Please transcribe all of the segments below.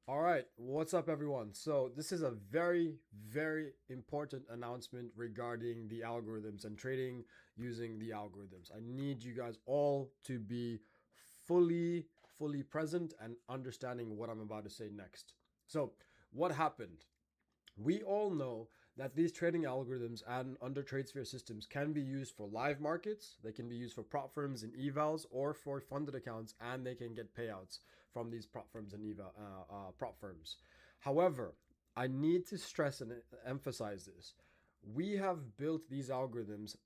All right, what's up, everyone? So, this is a very, very important announcement regarding the algorithms and trading using the algorithms. I need you guys all to be fully, fully present and understanding what I'm about to say next. So, what happened? We all know that these trading algorithms and under TradeSphere systems can be used for live markets, they can be used for prop firms and evals, or for funded accounts, and they can get payouts from these prop firms and prop firms. However, I need to stress and emphasize this. We have built these algorithms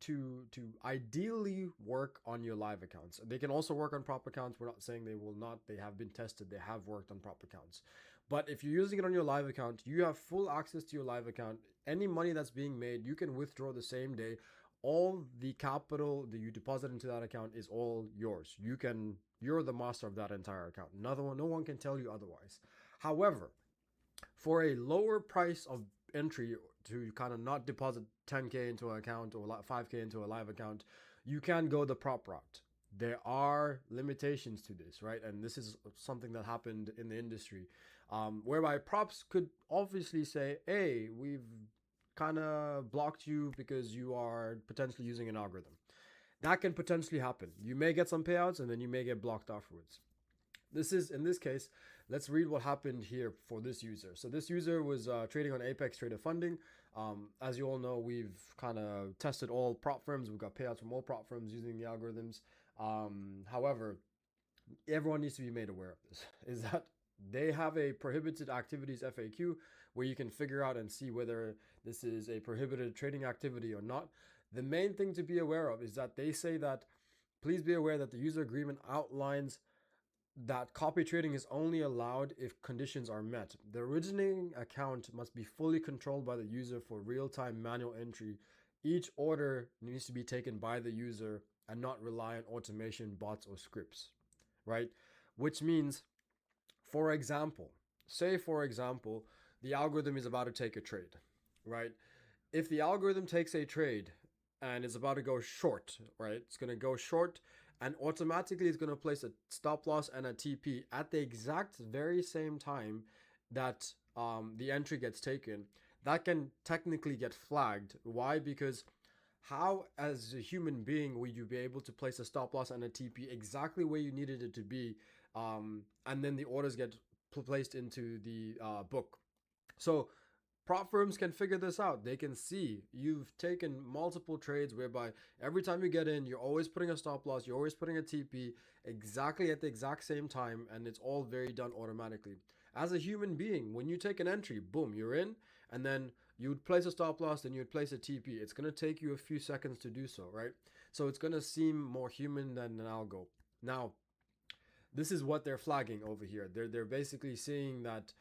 to ideally work on your live accounts. They can also work on prop accounts. We're not saying they will not. They have been tested. They have worked on prop accounts. But if you're using it on your live account, you have full access to your live account. Any money that's being made, you can withdraw the same day. All the capital that you deposit into that account is all yours. You're the master of that entire account. No one can tell you otherwise. However, for a lower price of entry to kind of not deposit 10K into an account or 5K into a live account, you can go the prop route. There are limitations to this, right? And this is something that happened in the industry, whereby props could obviously say, hey, we've kind of blocked you because you are potentially using an algorithm. That can potentially happen. You may get some payouts and then you may get blocked afterwards. This is, in this case, let's read what happened here for this user. So this user was trading on Apex Trader Funding. As you all know, we've kind of tested all prop firms. We've got payouts from all prop firms using the algorithms. However, everyone needs to be made aware of this, is that they have a prohibited activities FAQ where you can figure out and see whether this is a prohibited trading activity or not. The main thing to be aware of is that they say that please be aware that the user agreement outlines that copy trading is only allowed if conditions are met. The originating account must be fully controlled by the user for real-time manual entry. Each order needs to be taken by the user and not rely on automation, bots, or scripts, right? Which means, for example, the algorithm is about to take a trade, right? If the algorithm takes a trade and it's about to go short, right? It's going to go short and automatically it's going to place a stop loss and a TP at the exact very same time that the entry gets taken. That can technically get flagged. Why? Because how, as a human being, would you be able to place a stop loss and a TP exactly where you needed it to be, and then the orders get placed into the book? So prop firms can figure this out. They can see you've taken multiple trades whereby every time you get in, you're always putting a stop loss, you're always putting a TP exactly at the exact same time, and it's all very done automatically. As a human being, when you take an entry, boom, you're in, and then you would place a stop loss, then you would place a TP. It's going to take you a few seconds to do so, right? So it's going to seem more human than an algo. Now, this is what they're flagging over here. They're basically seeing that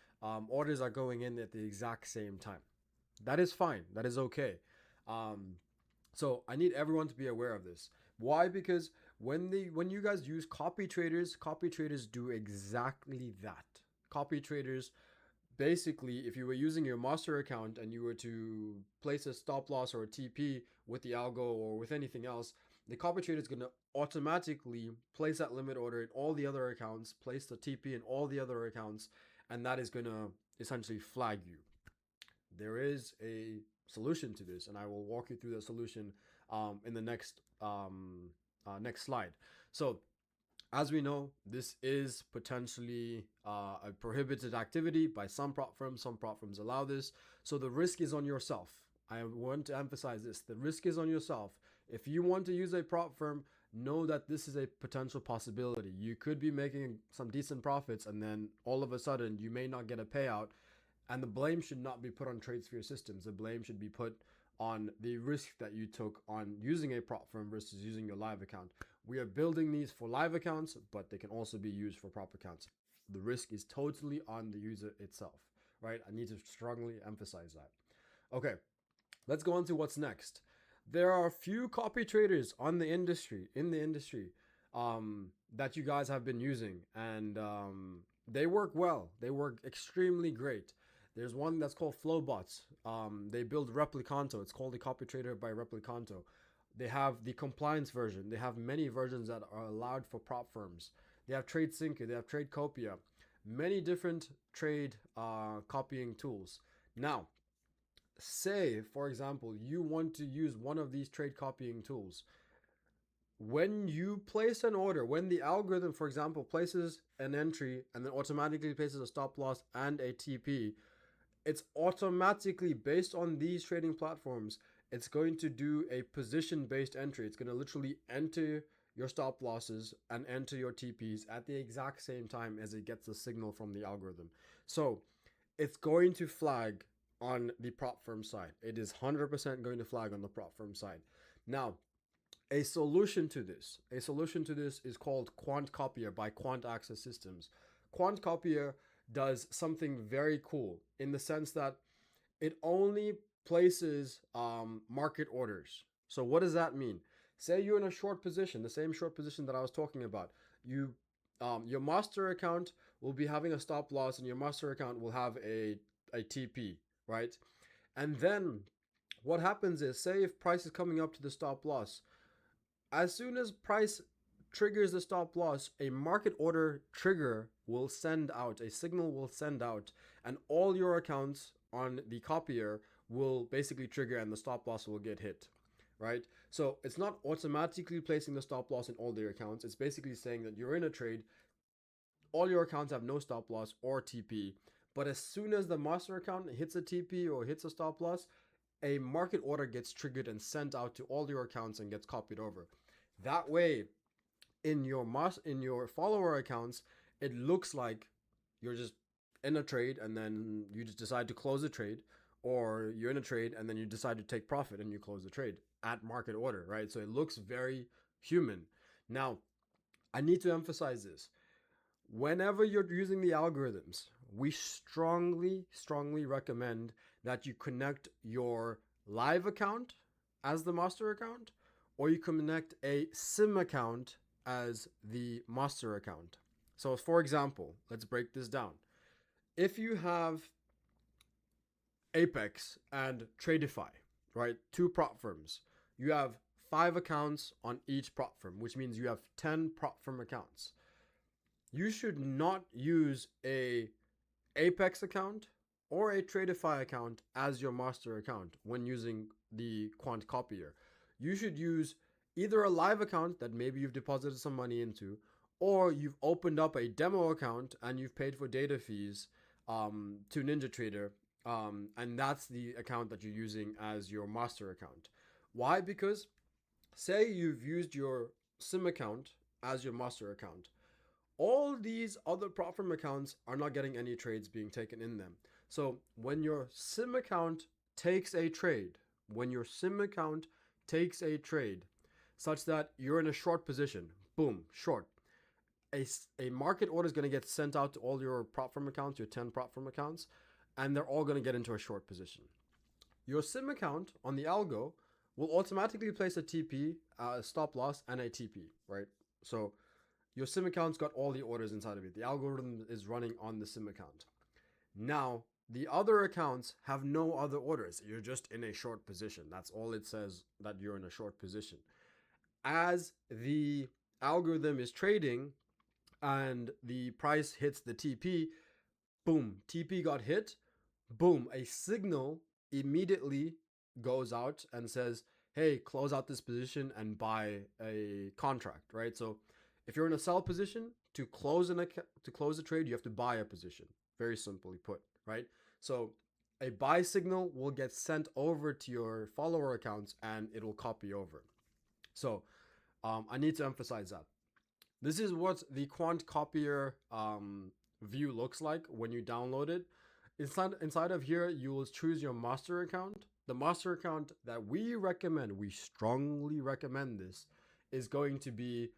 orders are going in at the exact same time. That is fine. That is okay. Um, so I need everyone to be aware of this. Why? Because when you guys use copy traders do exactly that. Copy traders basically, if you were using your master account and you were to place a stop loss or a TP with the algo or with anything else, the copy trader is going to automatically place that limit order in all the other accounts, place the TP in all the other accounts, and that is going to essentially flag you. There is a solution to this, and I will walk you through the solution in the next slide. So as we know, this is potentially a prohibited activity by some prop firms. Some prop firms allow this. So the risk is on yourself. I want to emphasize this. The risk is on yourself. If you want to use a prop firm, know that this is a potential possibility. You could be making some decent profits and then all of a sudden you may not get a payout. And the blame should not be put on TradeSphere Systems. The blame should be put on the risk that you took on using a prop firm versus using your live account. We are building these for live accounts, but they can also be used for prop accounts. The risk is totally on the user itself, right? I need to strongly emphasize that. Okay, let's go on to what's next. There are a few copy traders in the industry, that you guys have been using, and they work well. They work extremely great. There's one that's called Flowbots. They build Replicanto. It's called the Copy Trader by Replicanto. They have the compliance version. They have many versions that are allowed for prop firms. They have TradeSync. They have TradeCopia. many different trade copying tools. Now, say, for example, you want to use one of these trade copying tools. When you place an order, when the algorithm, for example, places an entry and then automatically places a stop loss and a TP, it's automatically based on these trading platforms. It's going to do a position based entry. It's going to literally enter your stop losses and enter your TPs at the exact same time as it gets the signal from the algorithm. So it's going to flag on the prop firm side. It is 100% going to flag on the prop firm side. Now, a solution to this is called Quant Copier by Quant Access Systems. Quant Copier does something very cool in the sense that it only places market orders. So what does that mean? Say you're in a short position, the same short position that I was talking about. Your master account will be having a stop loss, and your master account will have a TP, right? And then what happens is, say if price is coming up to the stop loss, as soon as price triggers the stop loss, a market order trigger will send out, a signal will send out, and all your accounts on the copier will basically trigger and the stop loss will get hit, right? So it's not automatically placing the stop loss in all their accounts. It's basically saying that you're in a trade, all your accounts have no stop loss or TP, but as soon as the master account hits a TP or hits a stop loss, a market order gets triggered and sent out to all your accounts and gets copied over. That way, in your follower accounts, it looks like you're just in a trade and then you just decide to close a trade, or you're in a trade and then you decide to take profit and you close the trade at market order, right? So it looks very human. Now, I need to emphasize this. Whenever you're using the algorithms, we strongly recommend that you connect your live account as the master account, or you connect a sim account as the master account. So for example, let's break this down. If you have Apex and Tradify, right, two prop firms, you have 5 accounts on each prop firm, which means you have 10 prop firm accounts. You should not use a Apex account or a Tradify account as your master account when using the Quant Copier. You should use either a live account that maybe you've deposited some money into, or you've opened up a demo account and you've paid for data fees to NinjaTrader, and that's the account that you're using as your master account. Why? Because say you've used your sim account as your master account. All these other prop firm accounts are not getting any trades being taken in them. So when your sim account takes a trade, such that you're in a short position, boom, short, a market order is going to get sent out to all your prop firm accounts, your 10 prop firm accounts, and they're all going to get into a short position. Your sim account on the algo will automatically place a TP, a stop loss, and a TP, right? So your sim account's got all the orders inside of it. The algorithm is running on the sim account. Now, the other accounts have no other orders. You're just in a short position. That's all it says, that you're in a short position. As the algorithm is trading and the price hits the TP, boom, TP got hit, boom, a signal immediately goes out and says, hey, close out this position and buy a contract, right? So if you're in a sell position, to close a trade, you have to buy a position. Very simply put, right? So a buy signal will get sent over to your follower accounts and it'll copy over. So I need to emphasize that. This is what the Quant Copier view looks like when you download it. Inside of here, you will choose your master account. The master account that we recommend, we strongly recommend this, is going to be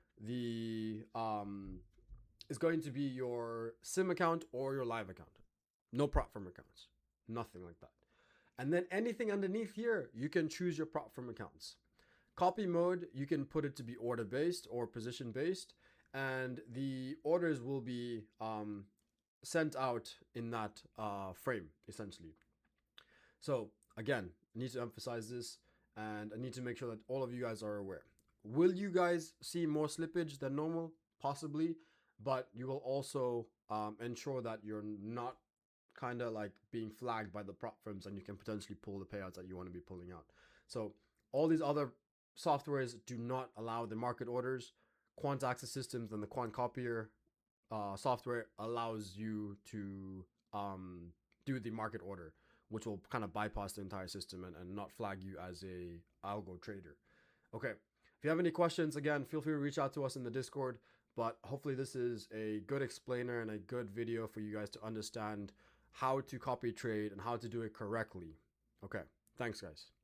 your sim account or your live account. No prop firm accounts, nothing like that. And then anything underneath here, you can choose your prop firm accounts. Copy mode, you can put it to be order based or position based, and the orders will be sent out in that frame essentially. So again, I need to emphasize this, and I need to make sure that all of you guys are aware. Will you guys see more slippage than normal? Possibly. but you will also ensure that you're not kind of like being flagged by the prop firms, and you can potentially pull the payouts that you want to be pulling out. So all these other softwares do not allow the market orders. Quant access systems and the quant copier software allows you to do the market order, which will kind of bypass the entire system and not flag you as a algo trader. Okay, if you have any questions, again, feel free to reach out to us in the Discord. But hopefully this is a good explainer and a good video for you guys to understand how to copy trade and how to do it correctly. Okay, thanks guys.